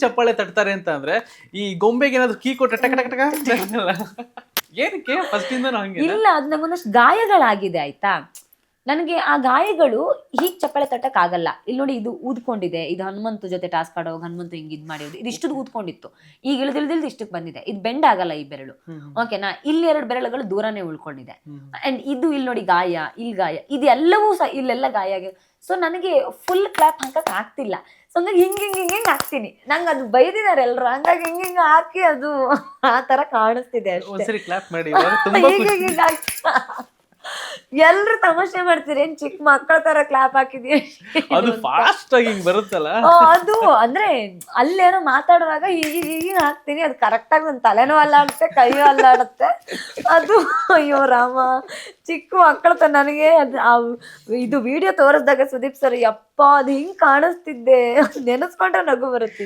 ಚಪ್ಪಾಳೆ ತಟ್ತಾರೆ ಅಂತ ಅಂದ್ರೆ ಈ ಗೊಂಬೆಗೆ ಏನಾದ್ರು ಕೀ ಕೊಟ್ರೆ ಟಕ ಟಕ ಟಕ ಅಂತ ಅನ್ನಲ್ಲ. ಏನಕ್ಕೆ ಫಸ್ಟ್ ಇಂದ ಹಂಗೆ ಇಲ್ಲ, ಅದು ನಂಗೊಂದಷ್ಟು ಗಾಯಗಳಾಗಿದೆ ಆಯ್ತಾ. ನನಗೆ ಆ ಗಾಯಗಳು ಹೀಗ್ ಚಪ್ಪಾಳೆ ತಟ್ಟಕ್ ಆಗಲ್ಲ. ಇಲ್ಲಿ ನೋಡಿ, ಇದು ಊದ್ಕೊಂಡಿದೆ, ಇದು ಹನುಮಂತು ಜೊತೆ ಟಾಸ್ಕ್ ಆಡೋವಾಗ ಹನುಮಂತು ಹಿಂಗ್ ಇದ್ ಮಾಡಿರೋದು, ಇದು ಇಷ್ಟು ಊದ್ಕೊಂಡಿತ್ತು, ಈಗ ಇಳಿದಿಳ್ದಿಳ್ದು ಇಷ್ಟಕ್ಕೆ ಬಂದಿದೆ, ಇದು ಬೆಂಡ್ ಆಗಲ್ಲ ಈ ಬೆರಳು. ಓಕೆನಾ, ಇಲ್ಲಿ 2 ಬೆರಳುಗಳು ದೂರನೇ ಉಳ್ಕೊಂಡಿದೆ. ಅಂಡ್ ಇದು ಇಲ್ಲಿ ನೋಡಿ ಗಾಯ, ಇಲ್ಲಿ ಗಾಯ, ಇದೆಲ್ಲವೂ ಸಹ ಇಲ್ಲೆಲ್ಲ ಗಾಯ ಆಗಿದೆ. ಸೊ ನನಗೆ ಫುಲ್ ಕ್ಲಾಪ್ ಹಾಕಕ್ ಆಗ್ತಿಲ್ಲ. ಸೊ ಹಂಗಾಗಿ ಹಿಂಗ್ ಹಾಕ್ತೀನಿ. ನಂಗೆ ಅದು ಬೈದಿದ್ದಾರೆ ಎಲ್ರು, ಹಂಗಾಗಿ ಹಿಂಗ್ ಹಾಕಿ ಅದು ಆ ತರ ಕಾಣಿಸ್ತಿದೆ ಅಷ್ಟೇ. ಒಂದ್ಸರಿ ಕ್ಲಾಪ್ ಮಾಡಿ ಇವಾಗ ತುಂಬಾ ಎಲ್ರು ತಮಾಷೆ ಮಾಡ್ತೀರಿ, ಏನ್ ಚಿಕ್ಕ ಮಕ್ಕಳ ತರ ಕ್ಲಾಪ್ ಹಾಕಿದ್ಯಾ ಅದು ಫಾಸ್ಟ್ ಆಗಿ ಹಿಂಗ್ ಬರುತ್ತಲ್ಲ. ಅದು ಅಂದ್ರೆ ಅಲ್ಲೇನೋ ಮಾತಾಡುವಾಗ ಹೀಗೆ ಹಾಕ್ತೀನಿ, ಅದು ಕರೆಕ್ಟ್ ಆಗಿ ನನ್ನ ತಲೆನೂ ಅಲ್ಲಾಡುತ್ತೆ, ಕೈಯೂ ಅಲ್ಲಾಡುತ್ತೆ. ಅದು ಅಯ್ಯೋ ರಾಮ, ಚಿಕ್ಕ ಮಕ್ಕಳ ತರ. ನನಗೆ ಇದು ವಿಡಿಯೋ ತೋರಿಸ್ದಾಗ ಸುದೀಪ್ ಸರ್, ಯಪ್ಪ ಅದು ಹಿಂಗ್ ಕಾಣಿಸ್ತಿದ್ದೆ, ನೆನೆಸ್ಕೊಂಡ್ರೆ ನಗು ಬರುತ್ತೆ.